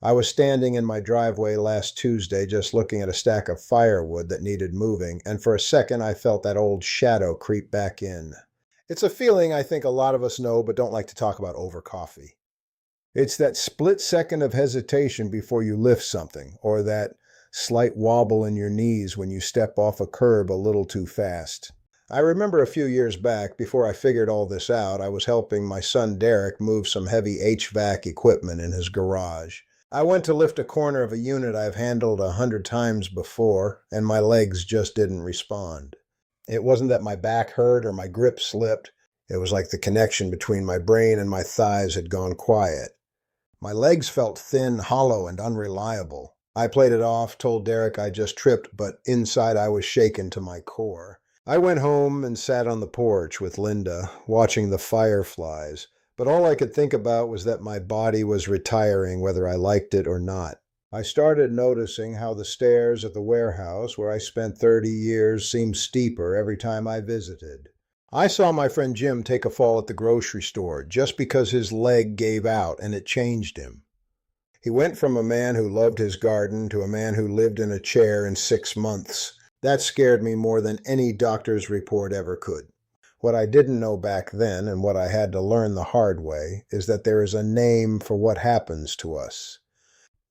I was standing in my driveway last Tuesday just looking at a stack of firewood that needed moving, and for a second I felt that old shadow creep back in. It's a feeling I think a lot of us know but don't like to talk about over coffee. It's that split second of hesitation before you lift something, or that slight wobble in your knees when you step off a curb a little too fast. I remember a few years back, before I figured all this out, I was helping my son Derek move some heavy HVAC equipment in his garage. I went to lift a corner of a unit I've handled 100 times before, and my legs just didn't respond. It wasn't that my back hurt or my grip slipped. It was like the connection between my brain and my thighs had gone quiet. My legs felt thin, hollow, and unreliable. I played it off, told Derek I just tripped, but inside I was shaken to my core. I went home and sat on the porch with Linda, watching the fireflies, but all I could think about was that my body was retiring whether I liked it or not. I started noticing how the stairs at the warehouse where I spent 30 years seemed steeper every time I visited. I saw my friend Jim take a fall at the grocery store just because his leg gave out and it changed him. He went from a man who loved his garden to a man who lived in a chair in 6 months. That scared me more than any doctor's report ever could. What I didn't know back then, and what I had to learn the hard way, is that there is a name for what happens to us.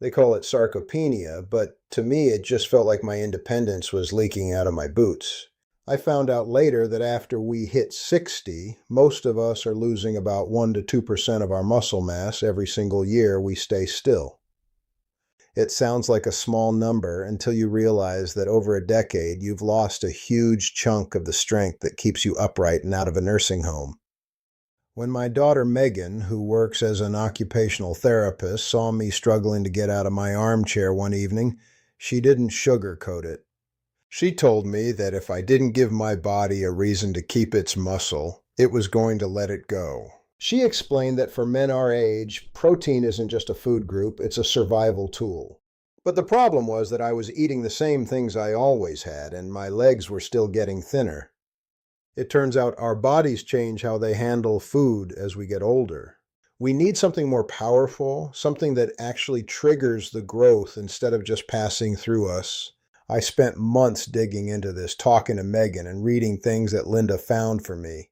They call it sarcopenia, but to me it just felt like my independence was leaking out of my boots. I found out later that after we hit 60, most of us are losing about 1 to 2% of our muscle mass every single year we stay still. It sounds like a small number until you realize that over a decade you've lost a huge chunk of the strength that keeps you upright and out of a nursing home. When my daughter Megan, who works as an occupational therapist, saw me struggling to get out of my armchair one evening, she didn't sugarcoat it. She told me that if I didn't give my body a reason to keep its muscle, it was going to let it go. She explained that for men our age, protein isn't just a food group, it's a survival tool. But the problem was that I was eating the same things I always had, and my legs were still getting thinner. It turns out our bodies change how they handle food as we get older. We need something more powerful, something that actually triggers the growth instead of just passing through us. I spent months digging into this, talking to Megan and reading things that Linda found for me.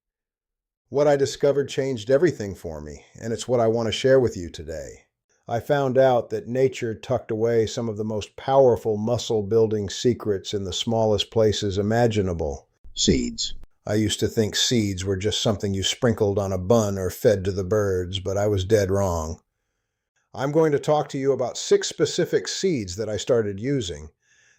What I discovered changed everything for me, and it's what I want to share with you today. I found out that nature tucked away some of the most powerful muscle-building secrets in the smallest places imaginable. Seeds. I used to think seeds were just something you sprinkled on a bun or fed to the birds, but I was dead wrong. I'm going to talk to you about 6 specific seeds that I started using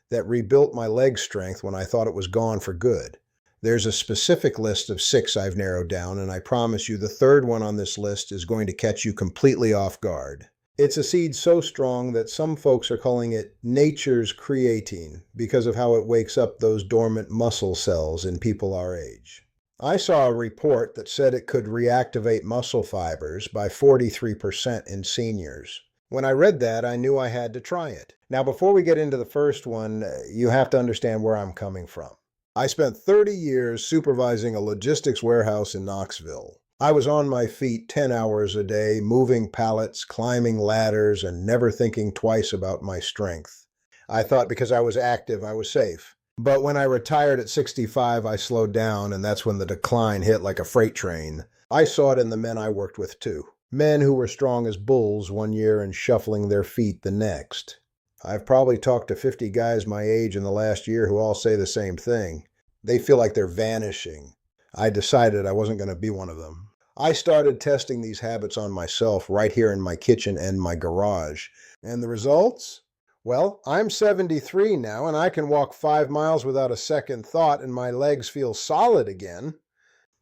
that rebuilt my leg strength when I thought it was gone for good. There's a specific list of 6 I've narrowed down, and I promise you the third one on this list is going to catch you completely off guard. It's a seed so strong that some folks are calling it nature's creatine because of how it wakes up those dormant muscle cells in people our age. I saw a report that said it could reactivate muscle fibers by 43% in seniors. When I read that, I knew I had to try it. Now, before we get into the first one, you have to understand where I'm coming from. I spent 30 years supervising a logistics warehouse in Knoxville. I was on my feet 10 hours a day, moving pallets, climbing ladders, and never thinking twice about my strength. I thought because I was active, I was safe. But when I retired at 65, I slowed down, and that's when the decline hit like a freight train. I saw it in the men I worked with, too. Men who were strong as bulls one year and shuffling their feet the next. I've probably talked to 50 guys my age in the last year who all say the same thing. They feel like they're vanishing. I decided I wasn't going to be one of them. I started testing these habits on myself right here in my kitchen and my garage. And the results? Well, I'm 73 now, and I can walk 5 miles without a second thought, and my legs feel solid again.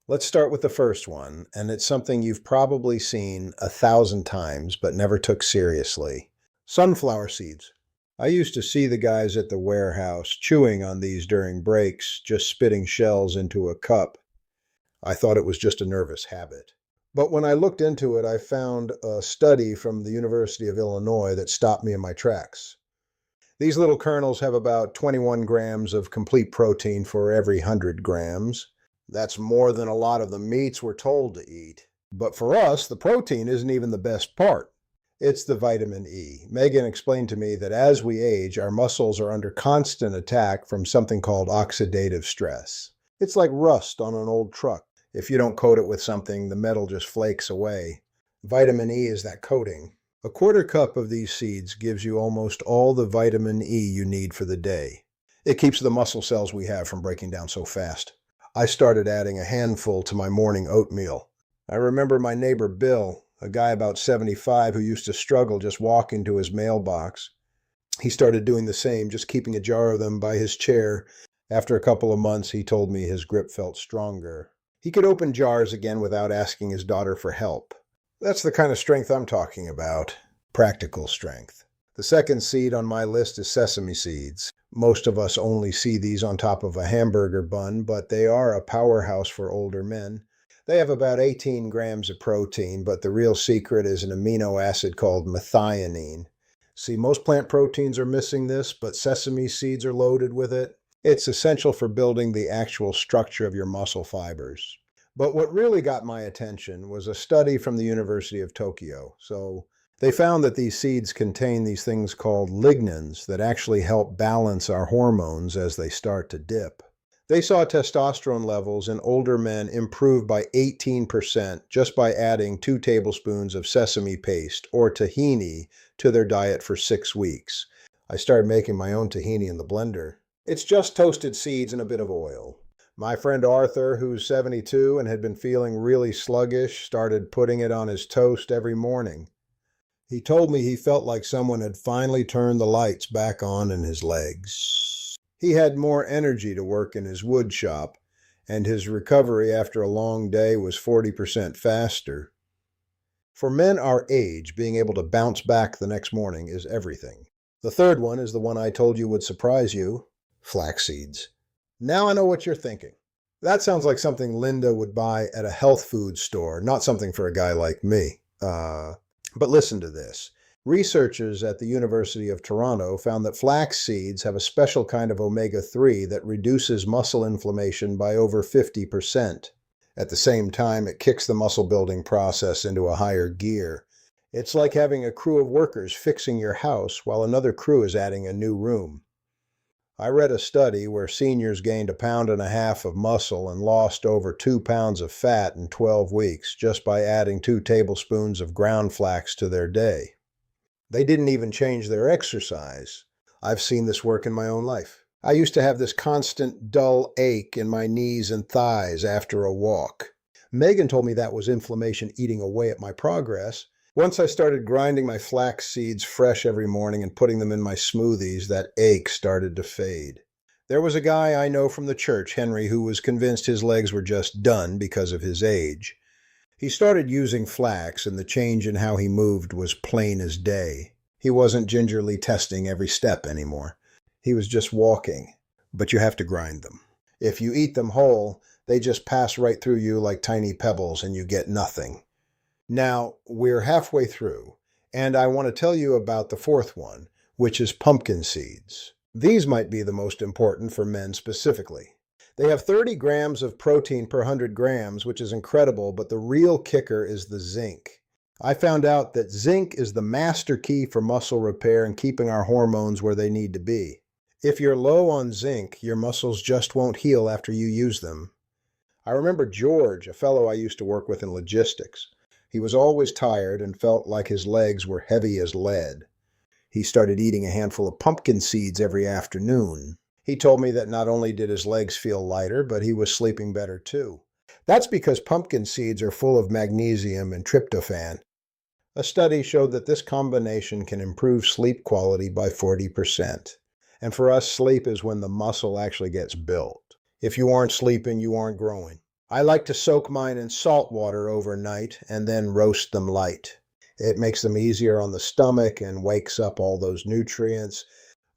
Let's start with the first one, and it's something you've probably seen 1,000 times but never took seriously. Sunflower seeds. I used to see the guys at the warehouse chewing on these during breaks, just spitting shells into a cup. I thought it was just a nervous habit. But when I looked into it, I found a study from the University of Illinois that stopped me in my tracks. These little kernels have about 21 grams of complete protein for every 100 grams. That's more than a lot of the meats we're told to eat. But for us, the protein isn't even the best part. It's the vitamin E. Megan explained to me that as we age, our muscles are under constant attack from something called oxidative stress. It's like rust on an old truck. If you don't coat it with something, the metal just flakes away. Vitamin E is that coating. A quarter cup of these seeds gives you almost all the vitamin E you need for the day. It keeps the muscle cells we have from breaking down so fast. I started adding a handful to my morning oatmeal. I remember my neighbor Bill, a guy about 75 who used to struggle just walking to his mailbox. He started doing the same, just keeping a jar of them by his chair. After a couple of months, he told me his grip felt stronger. He could open jars again without asking his daughter for help. That's the kind of strength I'm talking about. Practical strength. The second seed on my list is sesame seeds. Most of us only see these on top of a hamburger bun, but they are a powerhouse for older men. They have about 18 grams of protein, but the real secret is an amino acid called methionine. See, most plant proteins are missing this, but sesame seeds are loaded with it. It's essential for building the actual structure of your muscle fibers. But what really got my attention was a study from the University of Tokyo. So they found that these seeds contain these things called lignans that actually help balance our hormones as they start to dip. They saw testosterone levels in older men improve by 18% just by adding 2 tablespoons of sesame paste or tahini to their diet for 6 weeks. I started making my own tahini in the blender. It's just toasted seeds and a bit of oil. My friend Arthur, who's 72 and had been feeling really sluggish, started putting it on his toast every morning. He told me he felt like someone had finally turned the lights back on in his legs. He had more energy to work in his wood shop, and his recovery after a long day was 40% faster. For men our age, being able to bounce back the next morning is everything. The third one is the one I told you would surprise you: flax seeds. Now I know what you're thinking. That sounds like something Linda would buy at a health food store, not something for a guy like me. But listen to this. Researchers at the University of Toronto found that flax seeds have a special kind of omega-3 that reduces muscle inflammation by over 50%. At the same time, it kicks the muscle-building process into a higher gear. It's like having a crew of workers fixing your house while another crew is adding a new room. I read a study where seniors gained 1.5 pounds of muscle and lost over 2 pounds of fat in 12 weeks just by adding 2 tablespoons of ground flax to their day. They didn't even change their exercise. I've seen this work in my own life. I used to have this constant dull ache in my knees and thighs after a walk. Megan told me that was inflammation eating away at my progress. Once I started grinding my flax seeds fresh every morning and putting them in my smoothies, that ache started to fade. There was a guy I know from the church, Henry, who was convinced his legs were just done because of his age. He started using flax, and the change in how he moved was plain as day. He wasn't gingerly testing every step anymore. He was just walking. But you have to grind them. If you eat them whole, they just pass right through you like tiny pebbles and you get nothing. Now, we're halfway through, and I want to tell you about the fourth one, which is pumpkin seeds. These might be the most important for men specifically. They have 30 grams of protein per 100 grams, which is incredible, but the real kicker is the zinc. I found out that zinc is the master key for muscle repair and keeping our hormones where they need to be. If you're low on zinc, your muscles just won't heal after you use them. I remember George, a fellow I used to work with in logistics. He was always tired and felt like his legs were heavy as lead. He started eating a handful of pumpkin seeds every afternoon. He told me that not only did his legs feel lighter, but he was sleeping better too. That's because pumpkin seeds are full of magnesium and tryptophan. A study showed that this combination can improve sleep quality by 40%. And for us, sleep is when the muscle actually gets built. If you aren't sleeping, you aren't growing. I like to soak mine in salt water overnight and then roast them light. It makes them easier on the stomach and wakes up all those nutrients.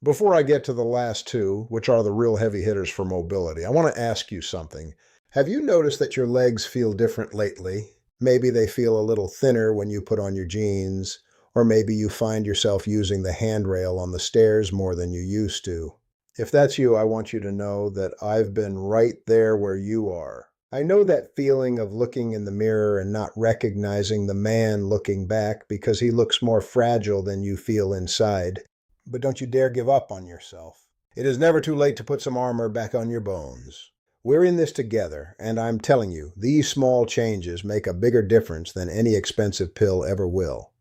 Before I get to the last two, which are the real heavy hitters for mobility, I want to ask you something. Have you noticed that your legs feel different lately? Maybe they feel a little thinner when you put on your jeans, or maybe you find yourself using the handrail on the stairs more than you used to. If that's you, I want you to know that I've been right there where you are. I know that feeling of looking in the mirror and not recognizing the man looking back because he looks more fragile than you feel inside. But don't you dare give up on yourself. It is never too late to put some armor back on your bones. We're in this together, and I'm telling you, these small changes make a bigger difference than any expensive pill ever will.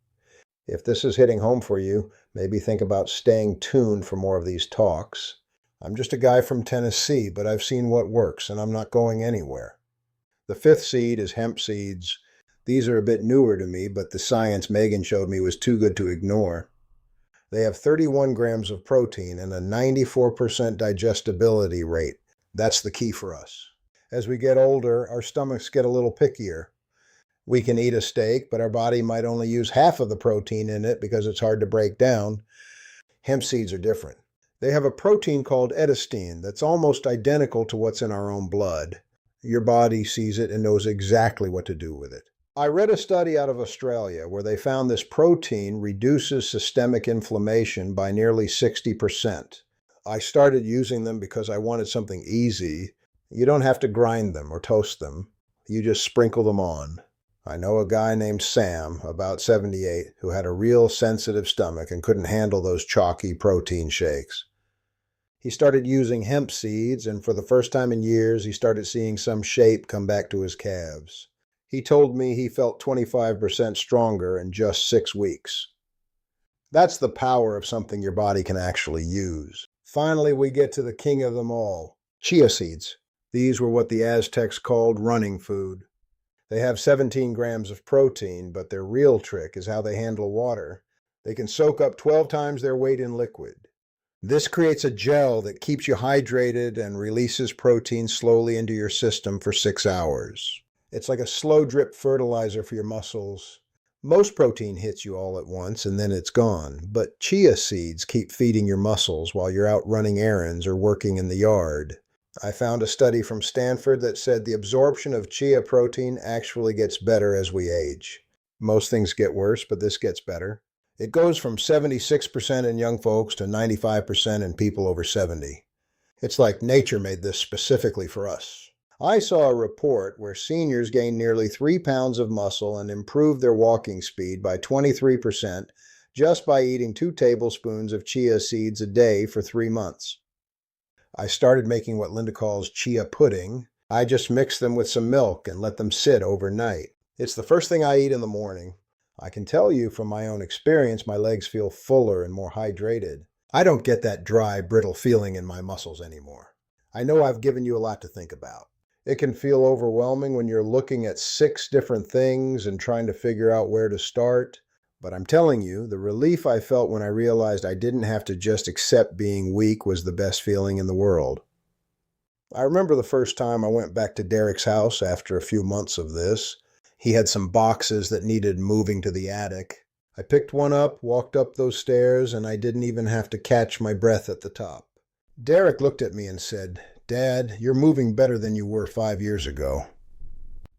If this is hitting home for you, maybe think about staying tuned for more of these talks. I'm just a guy from Tennessee, but I've seen what works, and I'm not going anywhere. The fifth seed is hemp seeds. These are a bit newer to me, but the science Megan showed me was too good to ignore. They have 31 grams of protein and a 94% digestibility rate. That's the key for us. As we get older, our stomachs get a little pickier. We can eat a steak, but our body might only use half of the protein in it because it's hard to break down. Hemp seeds are different. They have a protein called edestine that's almost identical to what's in our own blood. Your body sees it and knows exactly what to do with it. I read a study out of Australia where they found this protein reduces systemic inflammation by nearly 60%. I started using them because I wanted something easy. You don't have to grind them or toast them. You just sprinkle them on. I know a guy named Sam, about 78, who had a real sensitive stomach and couldn't handle those chalky protein shakes. He started using hemp seeds, and for the first time in years, he started seeing some shape come back to his calves. He told me he felt 25% stronger in just 6 weeks. That's the power of something your body can actually use. Finally, we get to the king of them all, chia seeds. These were what the Aztecs called running food. They have 17 grams of protein, but their real trick is how they handle water. They can soak up 12 times their weight in liquid. This creates a gel that keeps you hydrated and releases protein slowly into your system for 6 hours. It's like a slow drip fertilizer for your muscles. Most protein hits you all at once and then it's gone, but chia seeds keep feeding your muscles while you're out running errands or working in the yard. I found a study from Stanford that said the absorption of chia protein actually gets better as we age. Most things get worse, but this gets better. It goes from 76% in young folks to 95% in people over 70. It's like nature made this specifically for us. I saw a report where seniors gained nearly 3 pounds of muscle and improved their walking speed by 23% just by eating 2 tablespoons of chia seeds a day for 3 months. I started making what Linda calls chia pudding. I just mix them with some milk and let them sit overnight. It's the first thing I eat in the morning. I can tell you from my own experience, my legs feel fuller and more hydrated. I don't get that dry, brittle feeling in my muscles anymore. I know I've given you a lot to think about. It can feel overwhelming when you're looking at 6 different things and trying to figure out where to start. But I'm telling you, the relief I felt when I realized I didn't have to just accept being weak was the best feeling in the world. I remember the first time I went back to Derek's house after a few months of this. He had some boxes that needed moving to the attic. I picked one up, walked up those stairs, and I didn't even have to catch my breath at the top. Derek looked at me and said, "Dad, you're moving better than you were 5 years ago."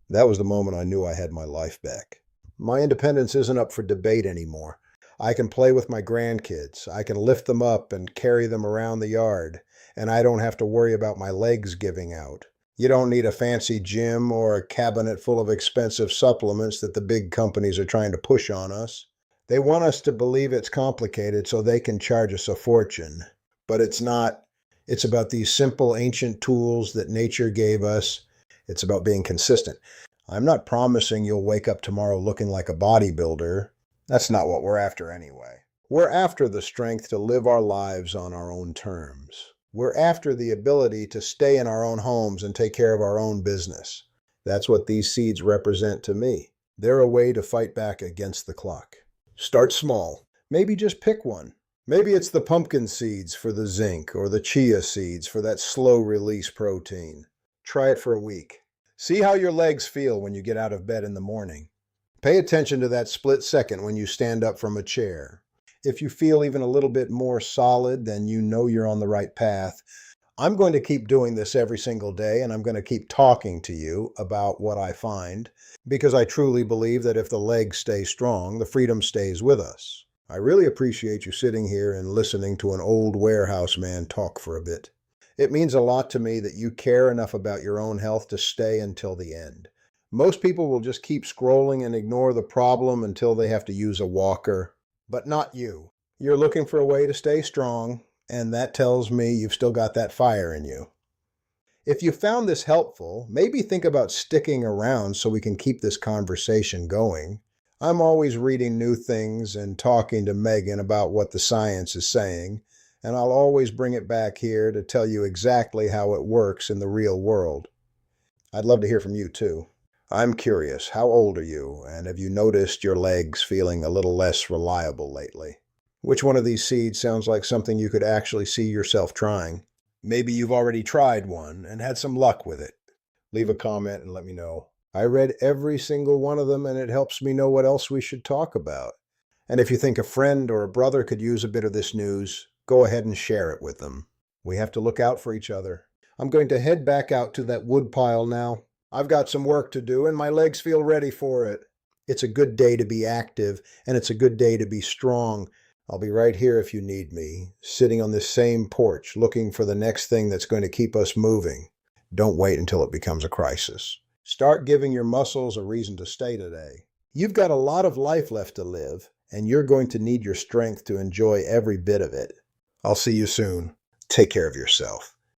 That was the moment I knew I had my life back. My independence isn't up for debate anymore. I can play with my grandkids. I can lift them up and carry them around the yard, and I don't have to worry about my legs giving out. You don't need a fancy gym or a cabinet full of expensive supplements that the big companies are trying to push on us. They want us to believe it's complicated so they can charge us a fortune. But it's not. It's about these simple ancient tools that nature gave us. It's about being consistent. I'm not promising you'll wake up tomorrow looking like a bodybuilder. That's not what we're after anyway. We're after the strength to live our lives on our own terms. We're after the ability to stay in our own homes and take care of our own business. That's what these seeds represent to me. They're a way to fight back against the clock. Start small. Maybe just pick one. Maybe it's the pumpkin seeds for the zinc or the chia seeds for that slow release protein. Try it for a week. See how your legs feel when you get out of bed in the morning. Pay attention to that split second when you stand up from a chair. If you feel even a little bit more solid, then you know you're on the right path. I'm going to keep doing this every single day, and I'm going to keep talking to you about what I find, because I truly believe that if the legs stay strong, the freedom stays with us. I really appreciate you sitting here and listening to an old warehouse man talk for a bit. It means a lot to me that you care enough about your own health to stay until the end. Most people will just keep scrolling and ignore the problem until they have to use a walker, but not you. You're looking for a way to stay strong, and that tells me you've still got that fire in you. If you found this helpful, maybe think about sticking around so we can keep this conversation going. I'm always reading new things and talking to Megan about what the science is saying, and I'll always bring it back here to tell you exactly how it works in the real world. I'd love to hear from you too. I'm curious, how old are you, and have you noticed your legs feeling a little less reliable lately? Which one of these seeds sounds like something you could actually see yourself trying? Maybe you've already tried one and had some luck with it. Leave a comment and let me know. I read every single one of them, and it helps me know what else we should talk about. And if you think a friend or a brother could use a bit of this news, go ahead and share it with them. We have to look out for each other. I'm going to head back out to that wood pile now. I've got some work to do, and my legs feel ready for it. It's a good day to be active, and it's a good day to be strong. I'll be right here if you need me, sitting on this same porch, looking for the next thing that's going to keep us moving. Don't wait until it becomes a crisis. Start giving your muscles a reason to stay today. You've got a lot of life left to live, and you're going to need your strength to enjoy every bit of it. I'll see you soon. Take care of yourself.